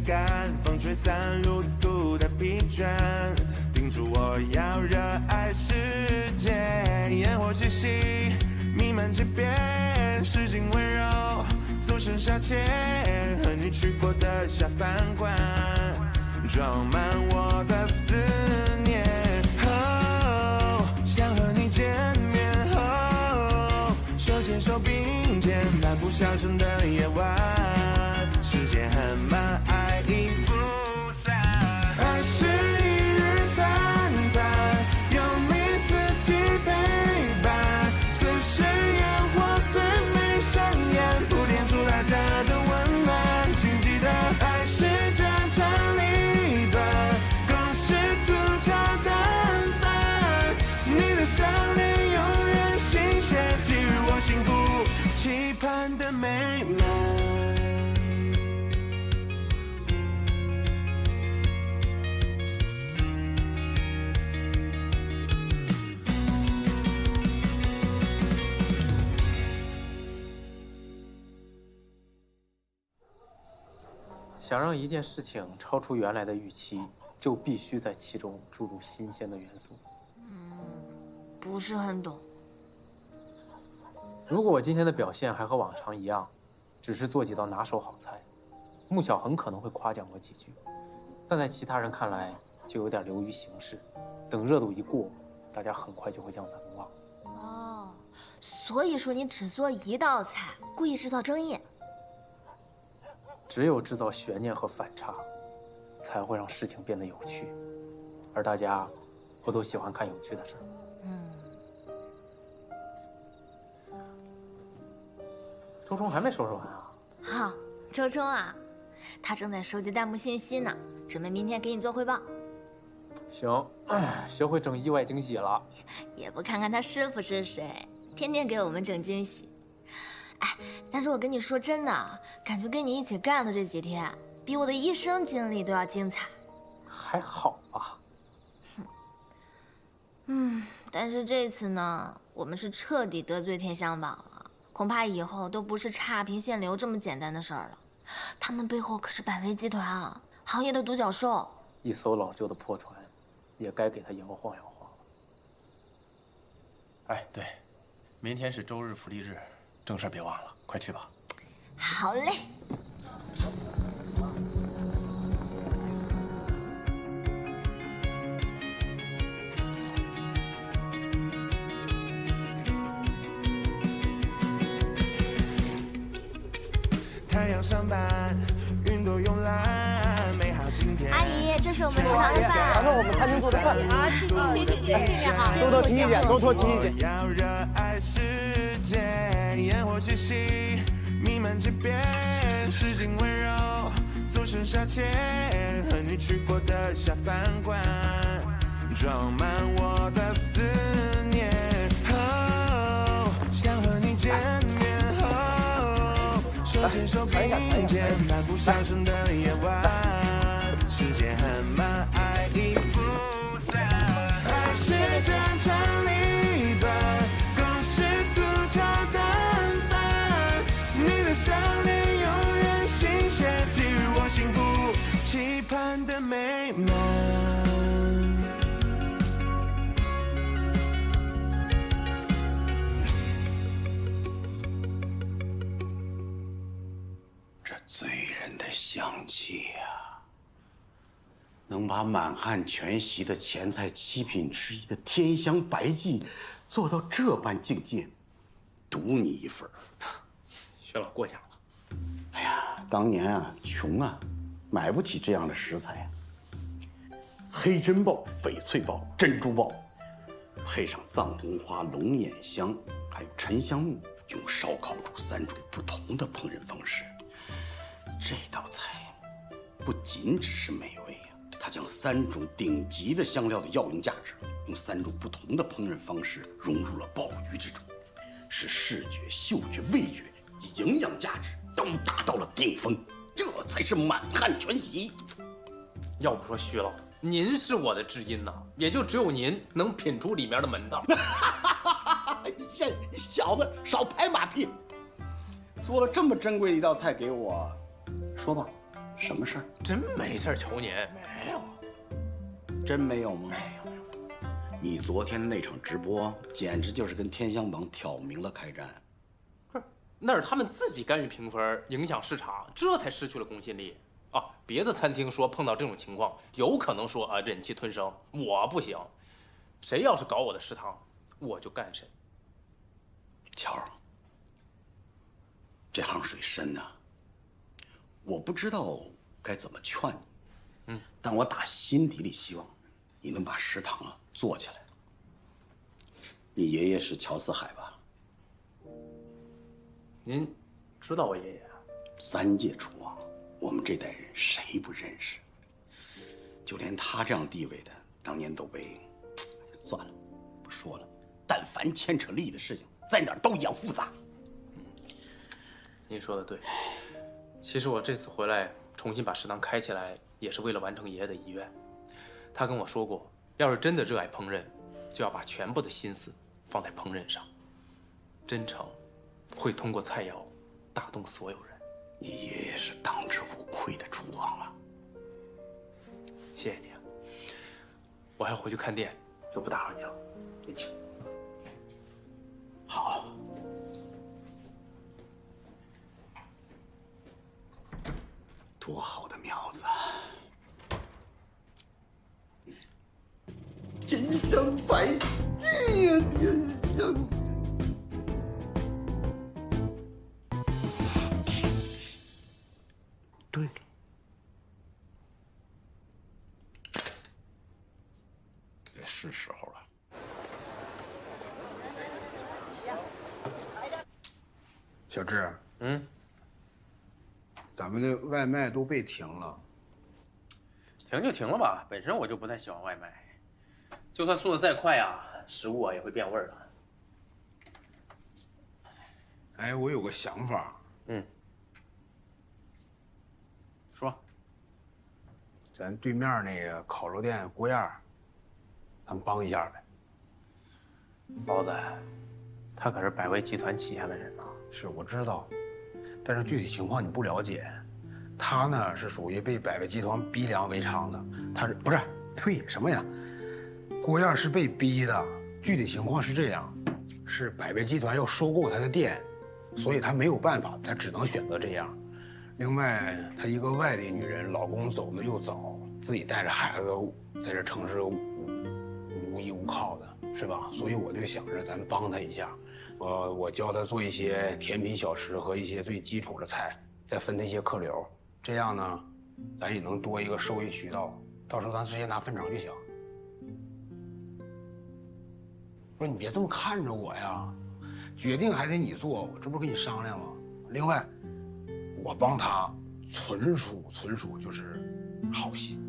感，风吹散路途的疲倦，叮嘱我要热爱世界。烟火气息弥漫街边，市井温柔俗生消遣，和你去过的下饭馆，装满我的思念。想和你见面后，手牵手并肩，漫步小城的夜晚，时间很慢，爱已不散。爱是一日三餐，有你四季陪伴，此时烟火最美上演，铺垫出大家的温暖。请记得，爱是这场里短，共是粗糙淡饭，你的笑脸永远新鲜，给予我幸福期盼的美满。想让一件事情超出原来的预期，就必须在其中注入新鲜的元素。不是很懂。如果我今天的表现还和往常一样，只是做几道拿手好菜，穆晓很可能会夸奖我几句，但在其他人看来就有点流于形式。等热度一过，大家很快就会将咱们忘了。哦，所以说你只做一道菜，故意制造争议。只有制造悬念和反差，才会让事情变得有趣，而大家不都喜欢看有趣的事儿吗？周冲还没收拾完啊？好，周冲啊，他正在收集弹幕信息呢，准备明天给你做汇报。行，学会整意外惊喜了。也不看看他师傅是谁，天天给我们整惊喜。哎，但是我跟你说真的，感觉跟你一起干的这几天，比我的一生经历都要精彩。还好吧。但是这次呢，我们是彻底得罪天香坊了，恐怕以后都不是差评限流这么简单的事儿了。他们背后可是百威集团啊，行业的独角兽。一艘老旧的破船，也该给他摇晃摇晃了。哎，对，明天是周日福利日，正事别忘了，快去吧。好嘞。太阳上班，云朵慵懒，美好今天。阿姨，这是我们食堂的饭。尝尝我们餐厅做的饭。啊，谢谢哈。多提意见，多提意见。要热爱世界，烟火气息弥漫街边，市井温柔俗生消遣，和你去过的下饭馆，装满我的思念。想和你见面后，手牵手并肩，漫步小城的夜晚，时间很慢，爱已不散。爱是这场里短，共是粗糙淡饭，你的笑脸永远新鲜，给予我幸福期盼的美满。醉人的香气呀，能把满汉全席的前菜7品之一的天香白记做到这般境界，赌你一份。薛老过奖了。哎呀，当年啊，穷啊，买不起这样的食材啊。黑珍鲍、翡翠鲍、珍珠鲍，配上藏红花、龙眼香，还有沉香木，用烧烤煮3种不同的烹饪方式。这道菜不仅只是美味啊，它将3种顶级的香料的药用价值，用3种不同的烹饪方式融入了鲍鱼之中，使视觉、嗅觉、味觉及营养价值都达到了顶峰，这才是满汉全席。要不说薛老，您是我的知音呐，也就只有您能品出里面的门道。小子，少拍马屁！做了这么珍贵的一道菜给我，说吧，什么事儿？真没事儿，求您。没有，真没有吗？没有。你昨天的那场直播，简直就是跟天香榜挑明了开战。不是，那是他们自己干预评分，影响市场，这才失去了公信力。啊，别的餐厅说碰到这种情况，有可能说啊忍气吞声，我不行。谁要是搞我的食堂，我就干谁。乔儿，这行水深呐，我不知道该怎么劝你。但我打心底里希望你能把食堂啊做起来。你爷爷是乔四海吧？您知道我爷爷啊3届厨王，我们这代人谁不认识？就连他这样地位的，当年都被……算了，不说了。但凡牵扯利益的事情，在哪儿都一样复杂。您说的对，其实我这次回来重新把食堂开起来，也是为了完成爷爷的遗愿。他跟我说过，要是真的热爱烹饪，就要把全部的心思放在烹饪上。真诚会通过菜肴打动所有人。你爷爷是当之无愧的厨王啊！谢谢你啊，我还要回去看店，就不打扰你了，您请。好。多好的苗子！甜香白鸡呀，甜香！对，也是时候了。小志，咱们的外卖都被停了。停就停了吧，本身我就不太喜欢外卖，就算送的再快啊，食物啊也会变味儿的。哎，我有个想法。说。咱对面那个烤肉店郭燕儿，咱们帮一下呗。包子，他可是百威集团旗下的人呐。是，我知道，但是具体情况你不了解。他呢是属于被百威集团逼良为娼的，他是不是？呸，什么呀？郭燕是被逼的，具体情况是这样，是百威集团要收购他的店，所以他没有办法，他只能选择这样。另外，她一个外地女人，老公走的又早，自己带着孩子在这城市无依无靠的，是吧？所以我就想着咱帮她一下，我教她做一些甜品小吃和一些最基础的菜，再分她一些客流，这样呢，咱也能多一个收益渠道，到时候咱直接拿分成就行。不是你别这么看着我呀，决定还得你做，我这不是跟你商量吗？另外。我帮他，纯属就是好心。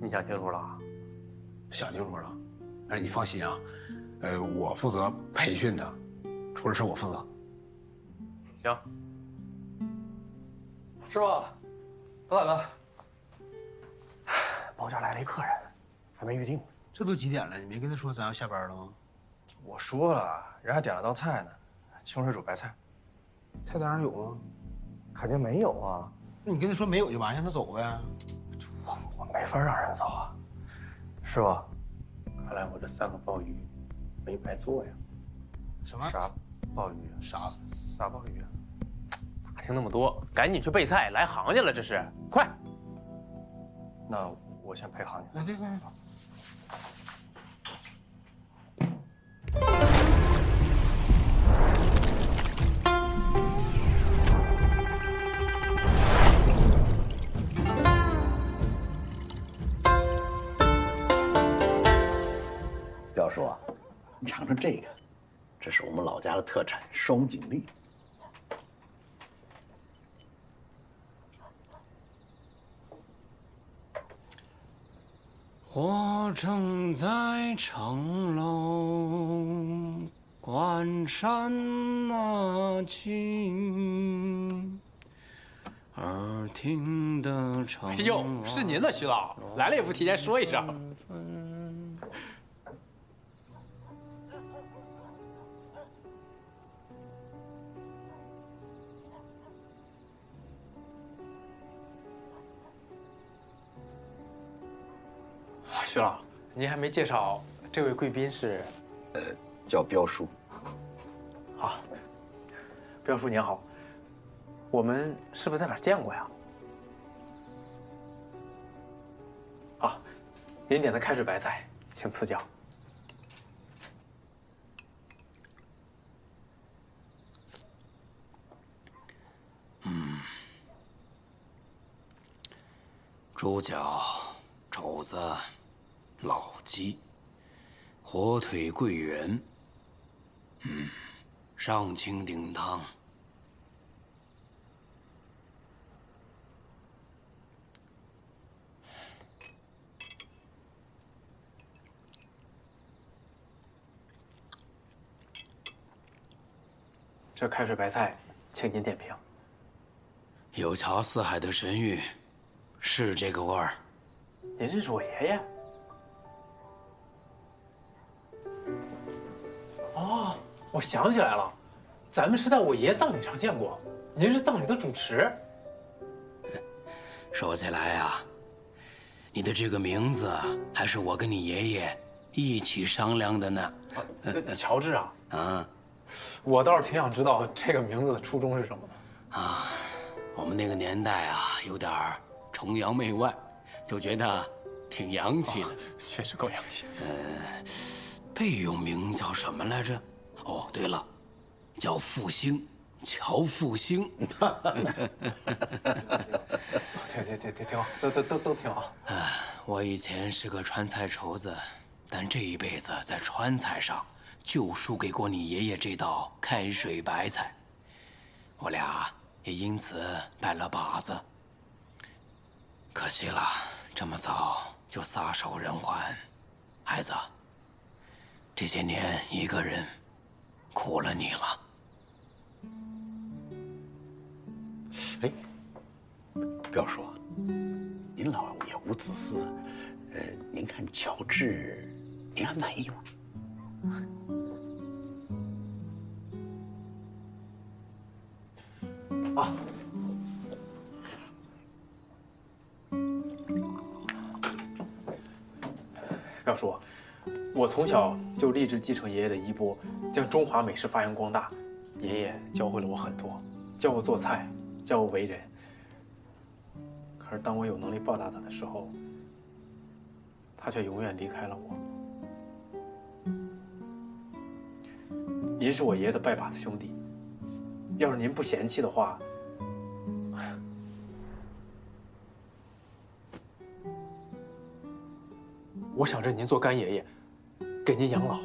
你想清楚了？想清楚了。哎，你放心啊，我负责培训他，出了事我负责。行。师傅，老大哥，包间来了一客人，还没预定。这都几点了？你没跟他说咱要下班了吗？我说了，人还点了道菜呢。清水煮白菜，菜单上有吗？肯定没有啊。那你跟他说没有就完，让他走呗。我没法让人走啊。师傅，看来我这3个鲍鱼没白做呀。什么？啥鲍鱼？啥鲍鱼？打听那么多，赶紧去备菜，来行去了这是，快！那我先陪行去。哎，对。彪叔啊，你尝尝这个，这是我们老家的特产双井栗。我正在城楼关山那近，耳听得城。哎呦，是您的徐老，来了也不提前说一声。徐老，您还没介绍这位贵宾是？叫彪叔。啊，彪叔您好，我们是不是在哪儿见过呀？啊，您点的开水白菜，请赐教。猪脚、肘子、老鸡、火腿桂圆，上清顶汤。这开水白菜，请您点评。有桥四海的神韵，是这个味儿。您认识我爷爷？哦，我想起来了，咱们是在我爷爷葬礼上见过。您是葬礼的主持。说起来呀，你的这个名字还是我跟你爷爷一起商量的呢。乔治啊，啊，我倒是挺想知道这个名字的初衷是什么的。啊，我们那个年代啊，有点崇洋媚外，就觉得挺洋气的。确实够洋气。备用名叫什么来着？哦，对了，叫复兴，乔复兴。对，挺好，都挺好。我以前是个川菜厨子，但这一辈子在川菜上就输给过你爷爷这道开水白菜，我俩也因此拜了把子。可惜了，这么早就撒手人寰，孩子，这些年一个人苦了你了。哎，彪叔，您老也无子嗣，您看乔治，您还满意吗？啊，彪叔，我从小就立志继承爷爷的衣钵，将中华美食发扬光大。爷爷教会了我很多，教我做菜，教我为人。可是当我有能力报答他的时候，他却永远离开了我。您是我爷爷的拜把子兄弟，要是您不嫌弃的话，我想认您做干爷爷，给您养老。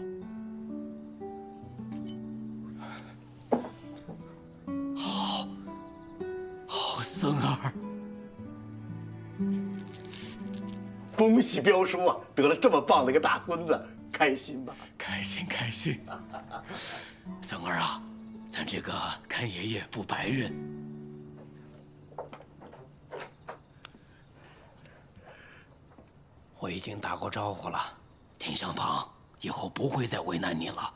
好，孙儿，恭喜彪叔啊，得了这么棒的一个大孙子，开心吧？开心开心。孙儿啊，咱这个干爷爷不白认。我已经打过招呼了，田相旁以后不会再为难你了。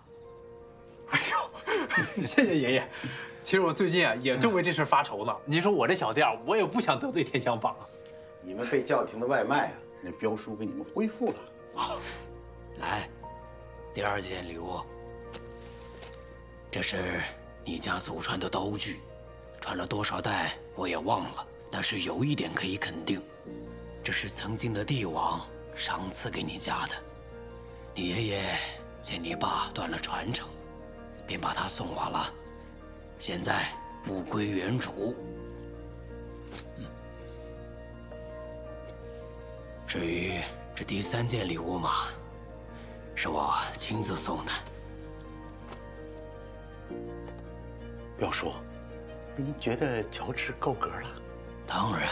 哎呦，谢谢爷爷。其实我最近啊也正为这事发愁呢。您说我这小店，我也不想得罪天香坊啊。你们被叫停的外卖啊，人彪叔给你们恢复了。来，第二件礼物，这是你家祖传的刀具，传了多少代我也忘了，但是有一点可以肯定，这是曾经的帝王赏赐给你家的。你爷爷见你爸断了传承，便把它送我了，现在物归原主。至于这第三件礼物嘛，是我亲自送的。彪叔，您觉得乔治够格了？当然。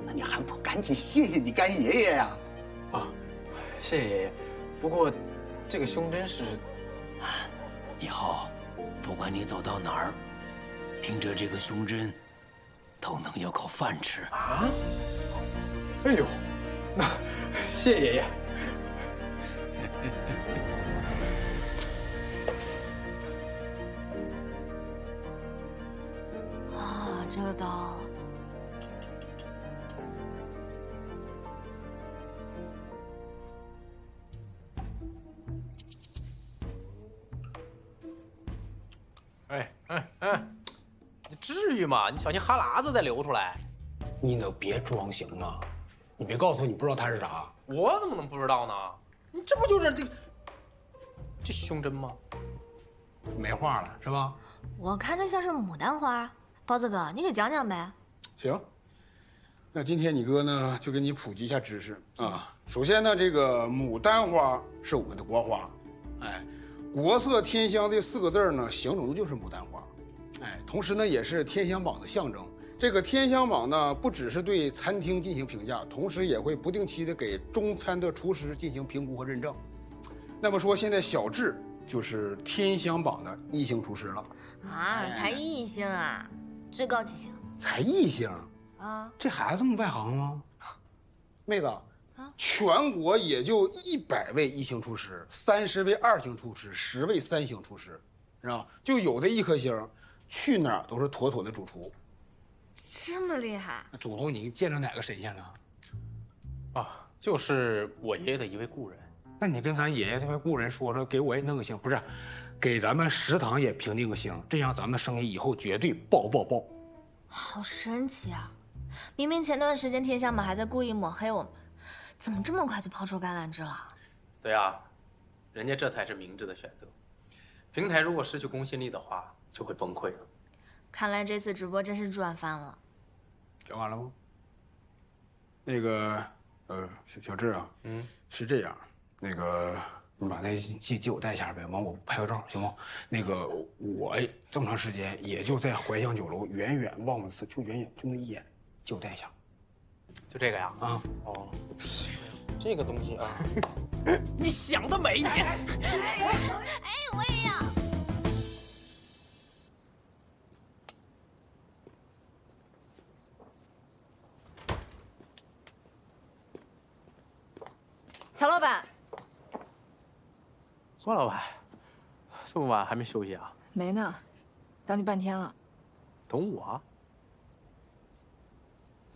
那你还不赶紧谢谢你干爷爷呀？啊，谢谢爷爷。不过，这个胸针是……以后，不管你走到哪儿，凭着这个胸针，都能有口饭吃啊！哎呦，那谢谢爷爷。啊，这个刀。你至于吗？你小心哈喇子再流出来。你能别装行吗？你别告诉我你不知道它是啥。我怎么能不知道呢？你这不就是这胸针吗？没话了是吧？我看着像是牡丹花，包子哥，你给讲讲呗。行，那今天你哥呢就给你普及一下知识啊。首先呢，这个牡丹花是我们的国花，哎，国色天香这4个字呢，形容的就是牡丹花，哎，同时呢也是天香榜的象征。这个天香榜呢，不只是对餐厅进行评价，同时也会不定期的给中餐的厨师进行评估和认证。那么说，现在小智就是天香榜的1星厨师了啊，才1星啊，最高几星？才1星啊？这孩子这么外行吗？妹子啊，全国也就100位1星厨师，30位2星厨师，10位3星厨师，是吧？就有的1颗星，去哪儿都是妥妥的主厨。这么厉害？祖宗，你见着哪个神仙了？啊，就是我爷爷的一位故人。那你跟咱爷爷这位故人说说，给我也弄个星，不是，给咱们食堂也评定个星，这样咱们生意以后绝对爆爆爆。好神奇啊！明明前段时间天香榜还在故意抹黑我们，怎么这么快就抛出橄榄枝了？对啊，人家这才是明智的选择。平台如果失去公信力的话，就会崩溃了。看来这次直播真是赚翻了。讲完了吗？那个，小智啊，是这样，那个你把那借我带一下呗，完我拍个照行吗？那个我这么长时间也就在怀香酒楼远远望了次，就远远就那一眼，借我带一下。就这个呀？啊，哦，这个东西啊，你想得美你！哎，我也要。乔老板，郭老板，这么晚还没休息啊？没呢，等你半天了。等我？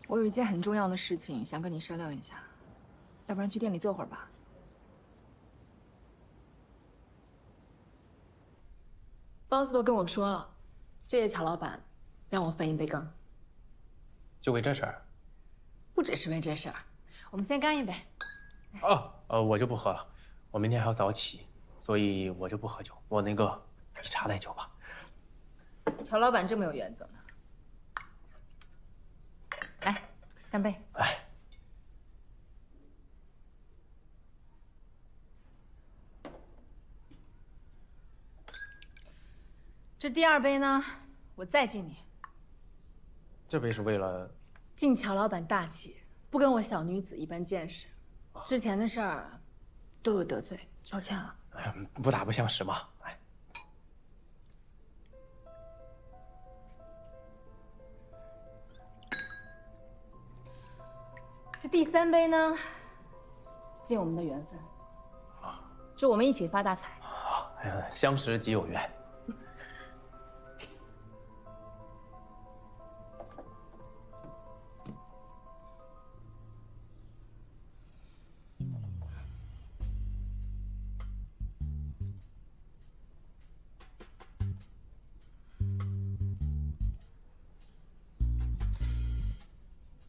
我有一件很重要的事情想跟你商量一下，要不然去店里坐会儿吧。包子都跟我说了，谢谢乔老板，让我分一杯羹。就为这事儿？不只是为这事儿，我们先干一杯。我就不喝了，我明天还要早起，所以我就不喝酒。我那个以茶代酒吧。乔老板这么有原则呢。来，干杯！来。这第2杯呢，我再敬你。这杯是为了敬乔老板大气，不跟我小女子一般见识。之前的事儿都有得罪，抱歉了。哎呀，不打不相识嘛。来，这第3杯呢，敬我们的缘分。祝我们一起发大财。哎呀，相识即有缘。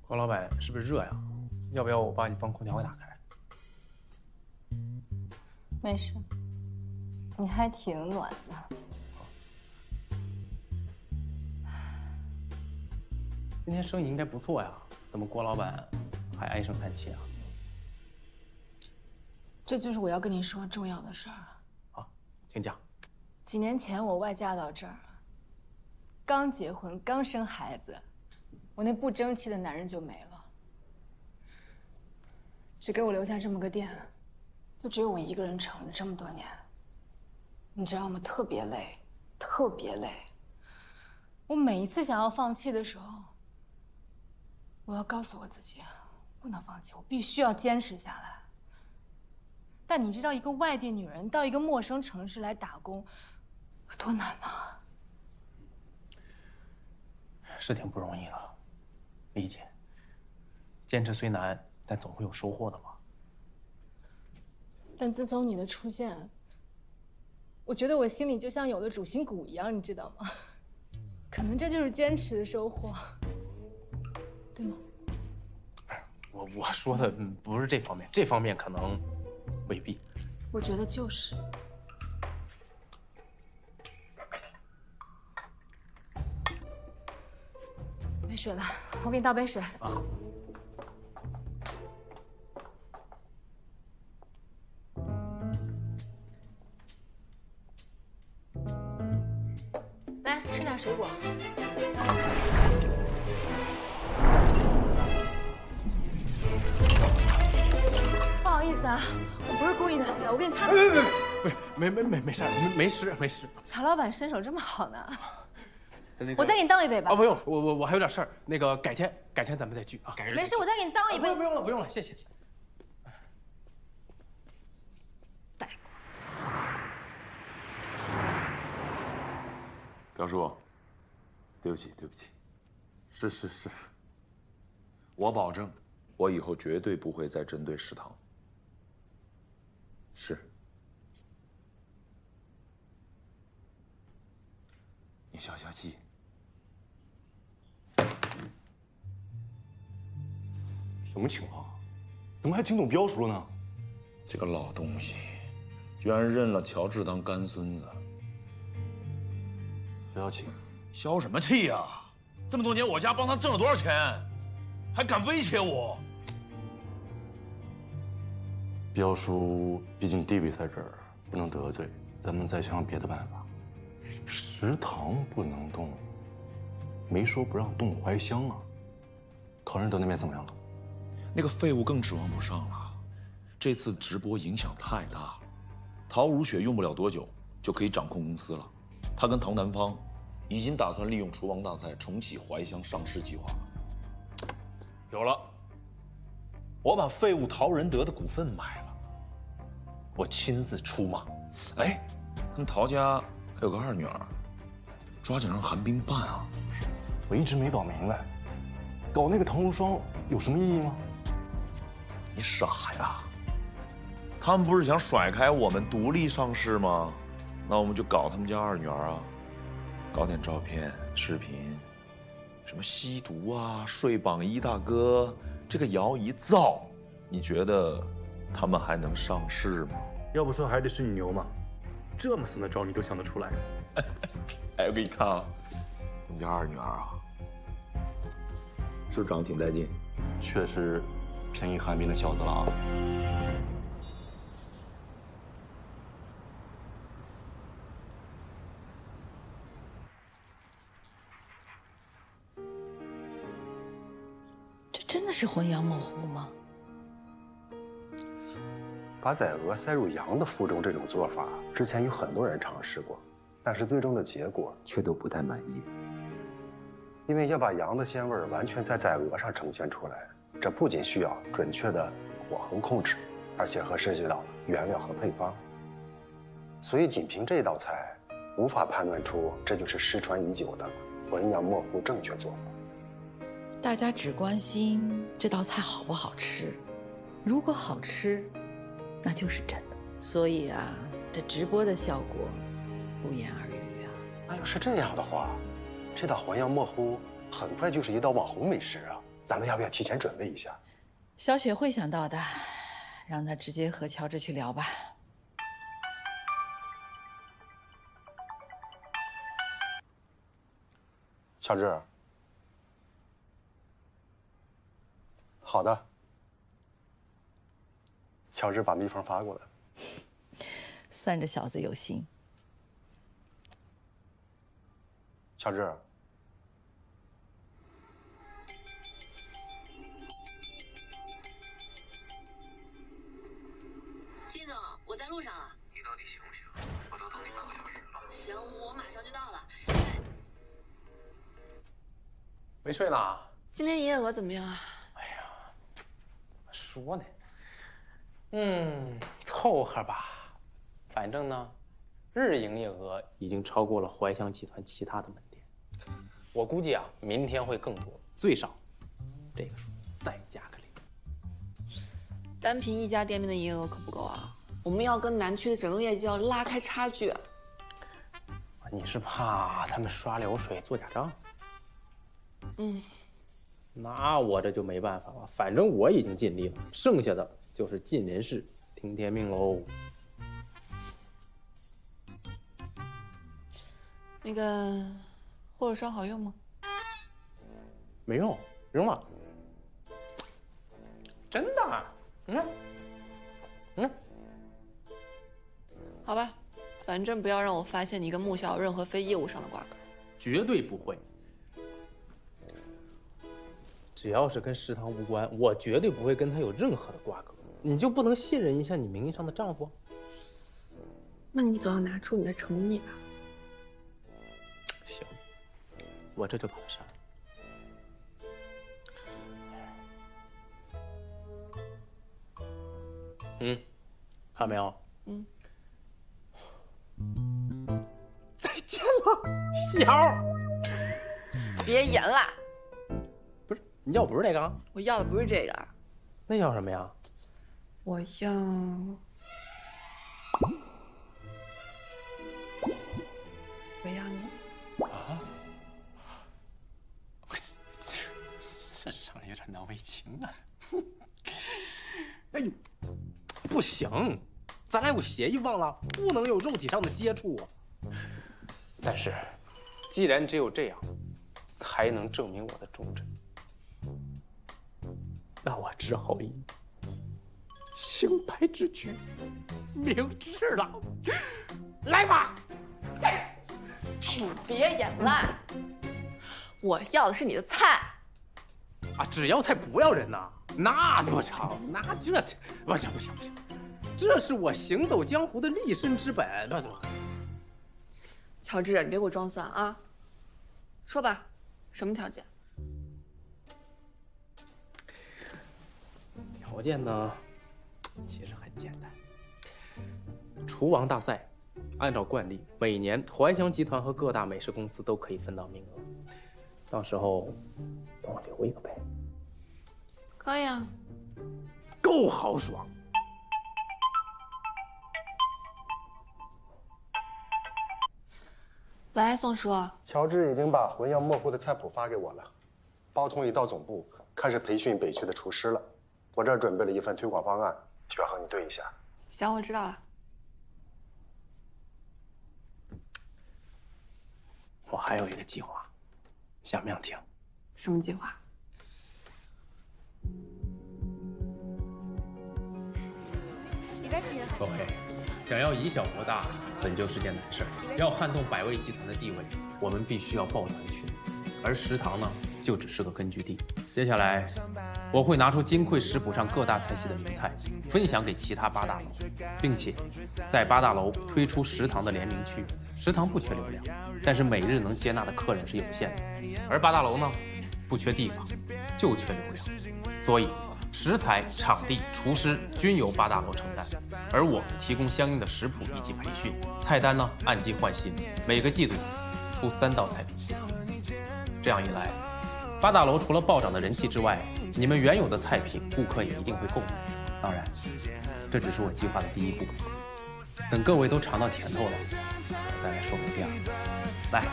郭老板，是不是热呀？要不要我帮你帮空调给打开？没事，你还挺暖的。今天生意应该不错呀，怎么郭老板还唉声叹气啊？这就是我要跟你说重要的事儿。好，请讲。几年前我外嫁到这儿，刚结婚，刚生孩子，我那不争气的男人就没了，只给我留下这么个店，就只有我一个人撑着这么多年。你知道吗？特别累，特别累。我每一次想要放弃的时候，我要告诉我自己，不能放弃，我必须要坚持下来。但你知道，一个外地女人到一个陌生城市来打工，有多难吗？是挺不容易的，理解。坚持虽难，但总会有收获的嘛。但自从你的出现，我觉得我心里就像有了主心骨一样，你知道吗？可能这就是坚持的收获，对吗？我说的不是这方面，这方面可能未必。我觉得就是。没水了，我给你倒杯水。啊。来，吃点水果。不好意思啊，我不是故意的，我给你擦。没事，没事。乔老板身手这么好呢。我再给你倒一杯吧。不用，我还有点事儿，那个改天咱们再聚啊。没事，我再给你倒一杯。不用了，谢谢。表叔，对不起，是，我保证，我以后绝对不会再针对食堂。是，你消消气。什么情况？怎么还惊动彪叔了呢？这个老东西，居然认了乔治当干孙子。不要气，消什么气呀？这么多年我家帮他挣了多少钱，还敢威胁我？彪叔毕竟地位在这儿，不能得罪，咱们再想想别的办法。食堂不能动，没说不让动怀乡啊。陶仁德那边怎么样了？那个废物更指望不上了，这次直播影响太大，陶如雪用不了多久就可以掌控公司了。他跟陶南方已经打算利用厨王大赛重启怀乡上市计划了。有了，我把废物陶仁德的股份买了，我亲自出马。哎，他们陶家还有个二女儿，抓紧让韩冰办啊！我一直没搞明白，搞那个唐无双有什么意义吗？你傻呀！他们不是想甩开我们独立上市吗？那我们就搞他们家二女儿啊，搞点照片、视频，什么吸毒啊、睡榜一大哥，这个谣一造，你觉得他们还能上市吗？要不说还得是你牛嘛，这么损的招你都想得出来。哎，我给你看啊，我们家二女儿啊，是不是长得挺带劲？确实便宜韩冰的小子了啊。真的是浑阳模糊吗？把崽鹅塞入羊的腹中这种做法，之前有很多人尝试过，但是最终的结果却都不太满意。因为要把羊的鲜味完全在崽鹅上呈现出来，这不仅需要准确的火候控制，而且还涉及到原料和配方。所以仅凭这道菜，无法判断出这就是失传已久的浑阳模糊正确做法。大家只关心这道菜好不好吃，如果好吃，那就是真的。所以啊，这直播的效果不言而喻啊。那要是这样的话，这道浑阳模糊很快就是一道网红美食啊！咱们要不要提前准备一下？小雪会想到的，让她直接和乔治去聊吧。乔治。好的，乔治把秘方发过来。算这小子有心。乔治，季总，我在路上了。你到底行不行？我都等你半个小时了。行，我马上就到了。没睡呢？今天营业额怎么样啊？说呢，凑合吧。反正呢，日营业额已经超过了怀乡集团其他的门店。我估计啊，明天会更多，最少这个数再加个0。单凭一家店面的营业额可不够啊，我们要跟南区的整个业绩要拉开差距。你是怕他们刷流水做假账？那我这就没办法了，反正我已经尽力了，剩下的就是尽人事，听天命喽。那个护手霜好用吗？没用，扔了。真的？好吧，反正不要让我发现你跟穆小有任何非业务上的瓜葛。绝对不会。只要是跟食堂无关，我绝对不会跟他有任何的瓜葛。你就不能信任一下你名义上的丈夫？那你总要拿出你的诚意吧。行，我这就把他删了。看到没有？再见了，小。别演了。不是，你要不是那个？我要的不是这个。那要什么呀？我要。我要你。啊？这上来有点难为情啊！哎呦，不行，咱俩有协议忘了，不能有肉体上的接触啊。但是，既然只有这样，才能证明我的忠贞，那我只好以清白之举明志了。来吧！你别演了，我要的是你的菜。啊，只要菜不要人呐，那不成，那这不行不行不行，这是我行走江湖的立身之本。乔治，你别给我装蒜啊！说吧，什么条件？条件呢，其实很简单。厨王大赛，按照惯例，每年怀香集团和各大美食公司都可以分到名额，到时候帮我留一个呗。可以啊，够豪爽。喂，宋叔，乔治已经把混淆模糊的菜谱发给我了，包通已到总部，开始培训北区的厨师了。我这儿准备了一份推广方案，需要和你对一下。行，我知道了。我还有一个计划，想不想听？什么计划？各位，想要以小博大，本就是件难事儿。要撼动百味集团的地位，我们必须要抱团取暖，而食堂呢，就只是个根据地。接下来，我会拿出金匮食谱上各大菜系的名菜，分享给其他8大楼，并且在8大楼推出食堂的联名区。食堂不缺流量，但是每日能接纳的客人是有限的，而8大楼呢，不缺地方，就缺流量，所以食材、场地、厨师均由8大楼承担，而我们提供相应的食谱以及培训。菜单呢，按季换新，每个季度出3道菜品即可。这样一来，8大楼除了暴涨的人气之外，你们原有的菜品顾客也一定会购买。当然，这只是我计划的第一步。等各位都尝到甜头了，我再来说明第二步。来。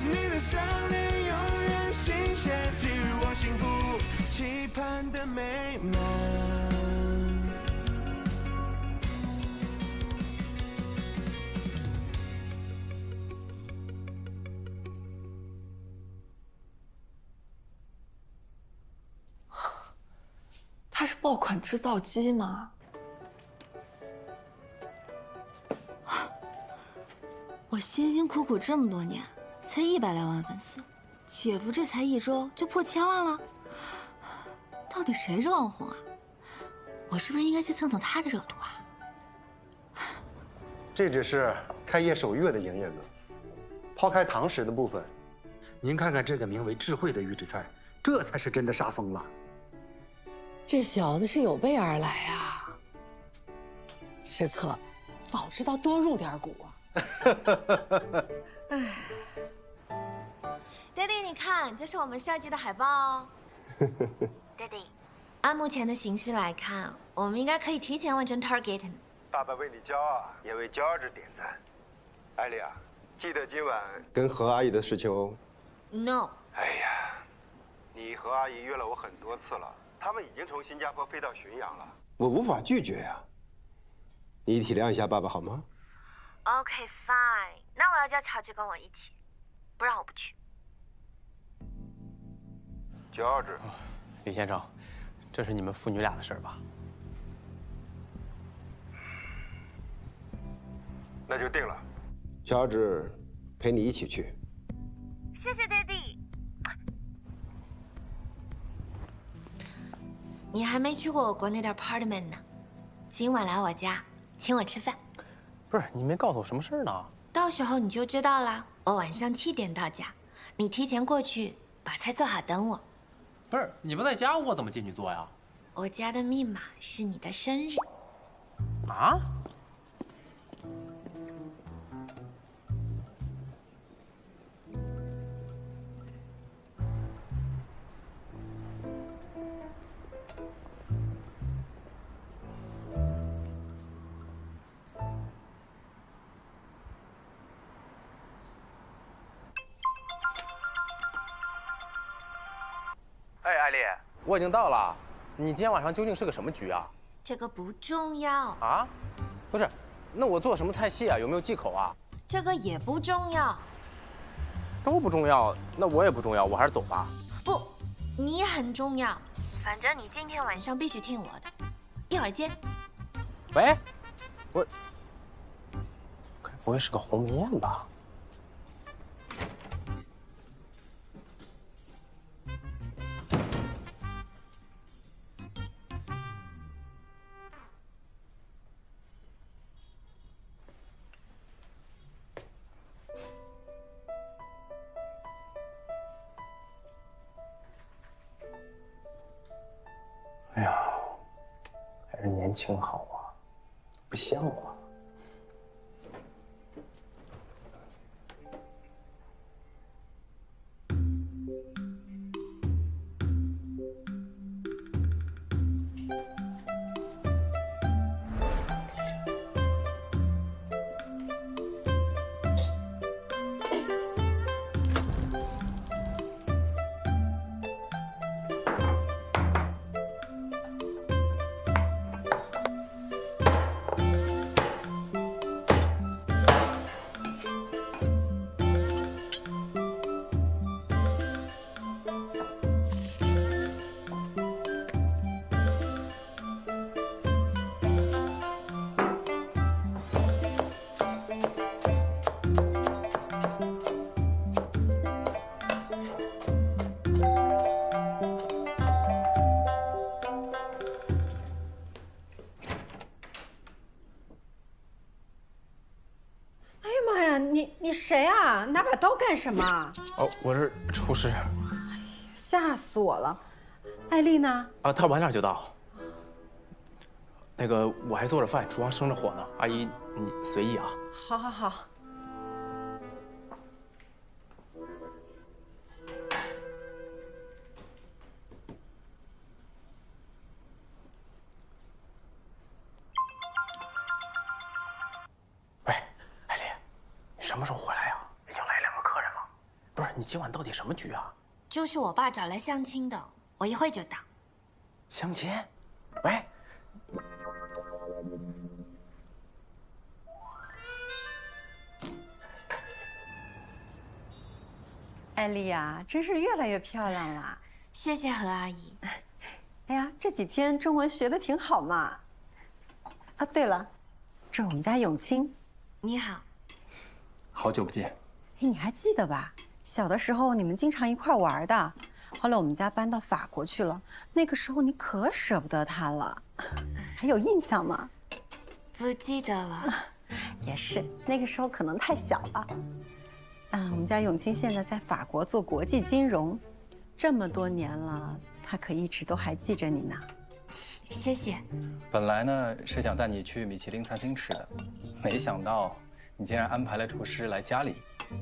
你的笑脸永远新鲜，给予我幸福期盼的美满。它是爆款制造机吗？我辛辛苦苦这么多年，才100来万粉丝，姐夫这才1周就破1000万了。到底谁是网红啊？我是不是应该去蹭蹭他的热度啊？这只是开业首月的营业额，抛开堂食的部分，您看看这个名为“智慧”的预制菜，这才是真的杀疯了。这小子是有备而来啊！失策，早知道多入点股啊！爹地，你看，这是我们校际的海报哦。爹地，按目前的形势来看，我们应该可以提前完成 target。爸爸为你骄傲，也为骄傲者点赞。艾丽啊，记得今晚跟何阿姨的事情哦。No。哎呀，你和阿姨约了我很多次了，他们已经从新加坡飞到浔阳了，我无法拒绝呀。你体谅一下爸爸好吗 ？OK fine， 那我要叫乔治跟我一起，不然我不去。乔治，李先生，这是你们父女俩的事儿吧？那就定了，乔治陪你一起去。谢谢爹地。你还没去过我国内的 apartment 呢，今晚来我家请我吃饭。不是，你没告诉我什么事儿呢？到时候你就知道啦。我晚上7点到家，你提前过去把菜做好等我。不是，你不在家，我怎么进去做呀？我家的密码是你的生日。啊？哎，艾丽，我已经到了。你今天晚上究竟是个什么局啊？这个不重要啊？不是，那我做什么菜系啊？有没有忌口啊？这个也不重要。都不重要，那我也不重要，我还是走吧。不，你很重要。反正你今天晚上必须听我的。一会儿见。喂，我该不会是个鸿门宴吧？哎呀，还是年轻好啊，不像我。你谁啊？拿把刀干什么？哦，我是厨师。吓死我了！艾丽呢？啊，她晚点就到。那个，我还做着饭，厨房生着火呢。阿姨，你随意啊。好，好，好。喂，艾丽，你什么时候回来呀？已经来2个客人了。不是，你今晚到底什么局啊？就是我爸找来相亲的，我一会就到。相亲？喂。艾丽呀，真是越来越漂亮了。谢谢何阿姨。哎呀，这几天中文学得挺好嘛。啊，对了，这是我们家永清。你好。好久不见。哎，你还记得吧？小的时候你们经常一块玩的。后来我们家搬到法国去了，那个时候你可舍不得他了，还有印象吗？不记得了。也是，那个时候可能太小了。我们家永清现在在法国做国际金融，这么多年了，他可一直都还记着你呢。谢谢。本来呢是想带你去米其林餐厅吃的，没想到你竟然安排了厨师来家里。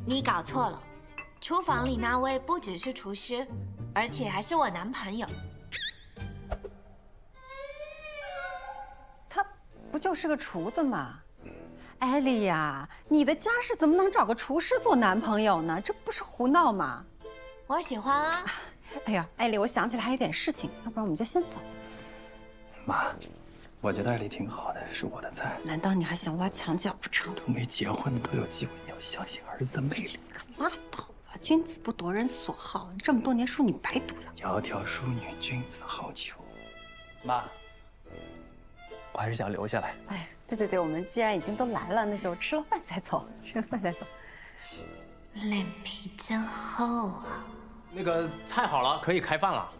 你搞错了，厨房里那位不只是厨师，而且还是我男朋友。他不就是个厨子吗？艾丽呀，你的家世怎么能找个厨师做男朋友呢？这不是胡闹吗？我喜欢啊。哎呀，艾丽，我想起来还有点事情，要不然我们就先走。妈，我觉得艾丽挺好的，是我的菜。难道你还想挖墙脚不成？都没结婚都有机会，你要相信儿子的魅力。可拉倒吧，君子不夺人所好，这么多年书你白读了。窈窕淑女，君子好逑。妈，我还是想留下来。哎，对，我们既然已经都来了，那就吃了饭再走，吃了饭再走。脸皮真厚啊！那个菜好了，可以开饭了。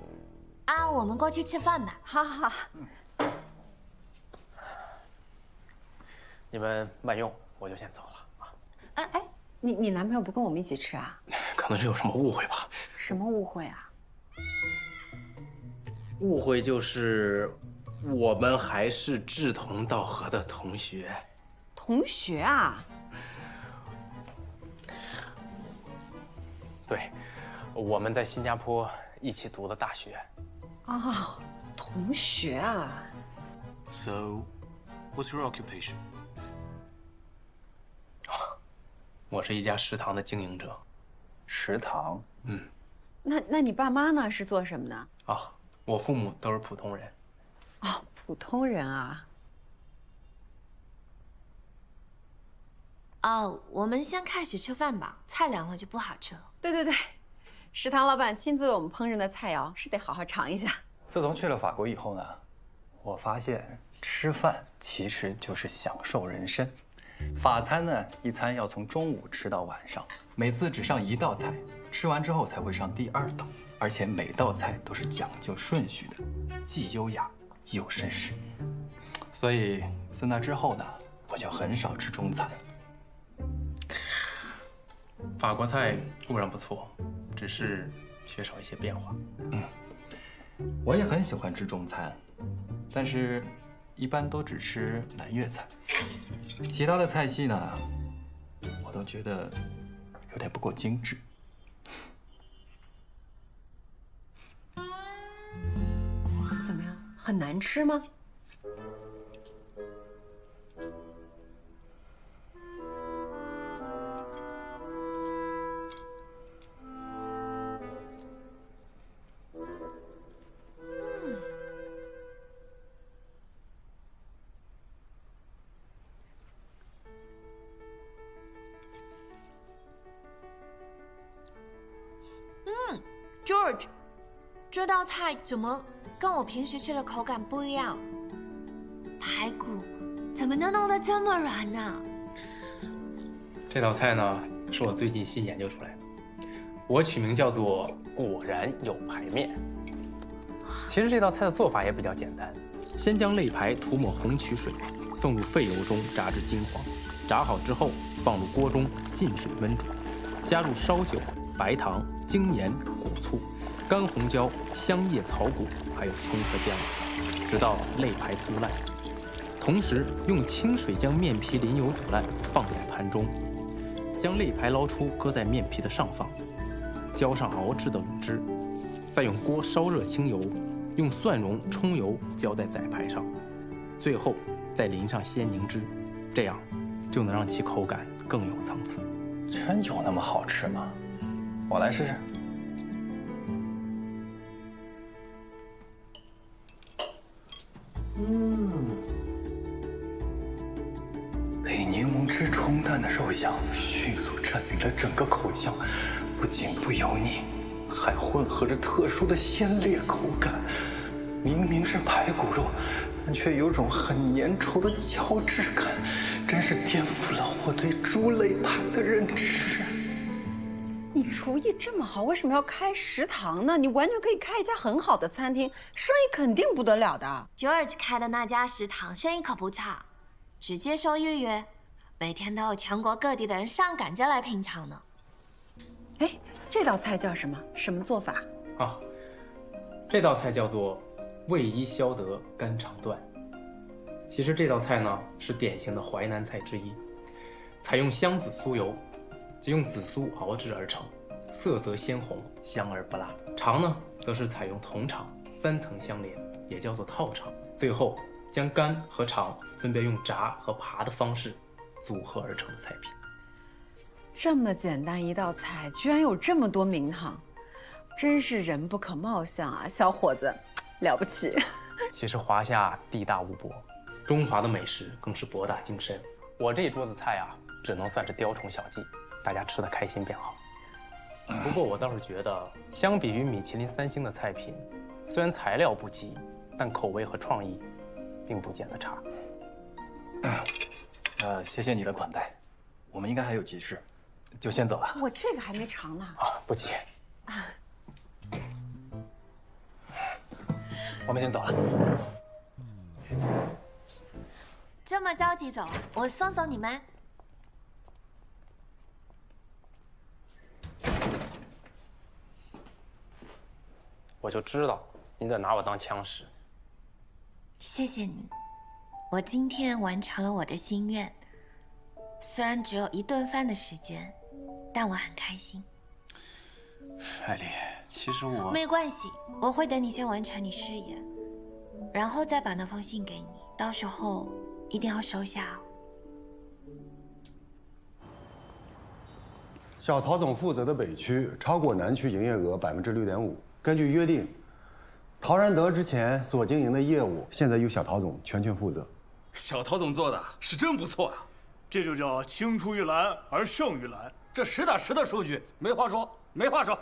啊，我们过去吃饭吧。好好好。你们慢用，我就先走了啊。哎，你男朋友不跟我们一起吃啊？可能是有什么误会吧。什么误会啊？误会就是我们还是志同道合的同学。同学啊？对，我们在新加坡一起读的大学。哦，同学啊。So, what's your occupation? 我是一家食堂的经营者。食堂？嗯。那你爸妈呢？是做什么的？啊，我父母都是普通人。哦，普通人啊。哦，我们先开始吃饭吧，菜凉了就不好吃了。对，食堂老板亲自为我们烹饪的菜肴是得好好尝一下。自从去了法国以后呢，我发现吃饭其实就是享受人生。法餐呢，一餐要从中午吃到晚上，每次只上一道菜，吃完之后才会上第二道，而且每道菜都是讲究顺序的，既优雅又绅士。所以自那之后呢，我就很少吃中餐。法国菜固然不错，只是缺少一些变化。我也很喜欢吃中餐，但是一般都只吃南粤菜，其他的菜系呢，我都觉得有点不够精致。怎么样？很难吃吗？George， 这道菜怎么跟我平时吃的口感不一样？排骨怎么能弄得这么软呢？这道菜呢，是我最近新研究出来的，我取名叫做“果然有排面”。其实这道菜的做法也比较简单，先将肋排涂抹红曲水，送入沸油中炸至金黄，炸好之后放入锅中浸水焖煮，加入烧酒、白糖、精盐、果醋、干红椒、香叶、草果，还有葱和姜，直到肋排酥烂。同时用清水将面皮淋油煮烂，放在盘中，将肋排捞出，搁在面皮的上方，浇上熬制的卤汁，再用锅烧热清油，用蒜蓉、葱油浇在宰排上，最后再淋上鲜柠汁，这样就能让其口感更有层次。真有那么好吃吗？我来试试。被柠檬汁冲淡的肉香迅速占领了整个口腔，不仅不油腻，还混合着特殊的鲜烈口感。明明是排骨肉，但却有种很粘稠的胶质感，真是颠覆了我对猪肋排的认知。你厨艺这么好，为什么要开食堂呢？你完全可以开一家很好的餐厅，生意肯定不得了的。George 开的那家食堂生意可不差，只接受预约，每天都有全国各地的人上赶着来品尝呢。哎，这道菜叫什么？什么做法？啊，这道菜叫做味伊消得肝肠断。其实这道菜呢是典型的淮南菜之一，采用香紫酥油，即用紫苏熬制而成，色泽鲜红，香而不辣。肠呢，则是采用同肠3层相连，也叫做套肠。最后将肝和肠分别用炸和扒的方式组合而成的菜品。这么简单一道菜，居然有这么多名堂，真是人不可貌相啊！小伙子，了不起。其实华夏地大物博，中华的美食更是博大精深。我这桌子菜啊，只能算是雕虫小技，大家吃得开心便好。不过我倒是觉得，相比于米其林3星的菜品，虽然材料不济，但口味和创意并不见得差。谢谢你的款待，我们应该还有急事，就先走了。我这个还没尝呢。不急。我们先走了。这么着急走，我送送你们。我就知道你得拿我当枪使。谢谢你，我今天完成了我的心愿。虽然只有1顿饭的时间，但我很开心。艾丽，其实我没关系，我会等你先完成你事业，然后再把那封信给你，到时候一定要收下哦。小陶总负责的北区超过南区营业额6.5%。根据约定，陶然德之前所经营的业务，现在由小陶总全权负责。小陶总做的是真不错啊，这就叫青出于蓝而胜于蓝，这实打实的数据，没话说，没话说。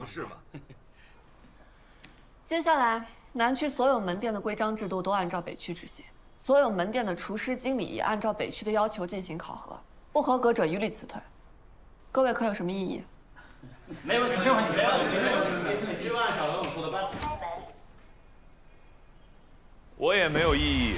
是吧？接下来，南区所有门店的规章制度都按照北区执行，所有门店的厨师、经理也按照北区的要求进行考核，不合格者一律辞退。各位可有什么异议？没问题，没问题，没问题，没问题，就按小总说的办。我也没有异议。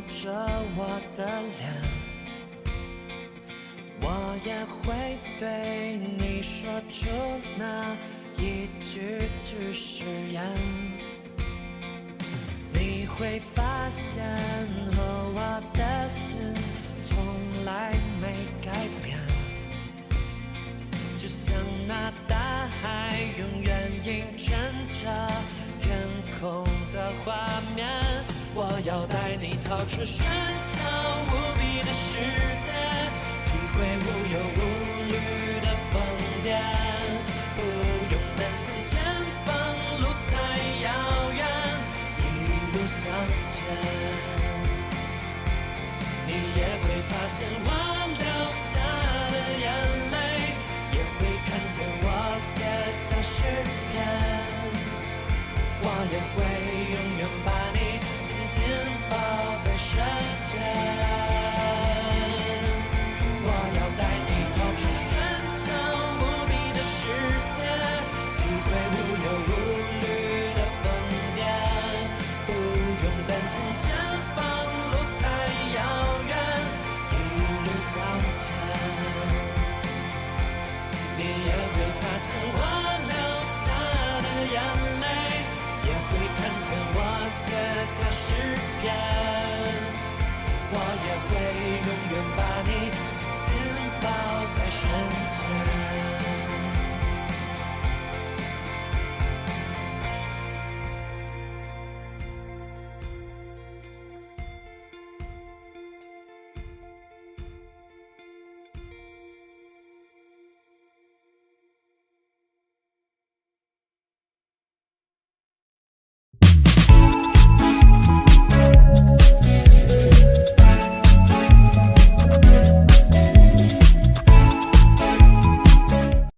着我的脸，我也会对你说出那一句句誓言。你会发现和我的心从来没改变，就像那大海永远映衬着天空的画面。我要带你逃出喧嚣无比的世界，体会无忧无虑的疯癫，不用担心前方路太遥远，一路向前。你也会发现我流下的眼泪，也会看见我写下诗篇，我也会永远把你紧紧抱在身前。我要带你逃出喧嚣无比的世界，体会无忧无虑的疯癫，不用担心前方路太遥远，一路向前。你也会发现我流下的眼泪，也会看见我写下诗篇，我也会永远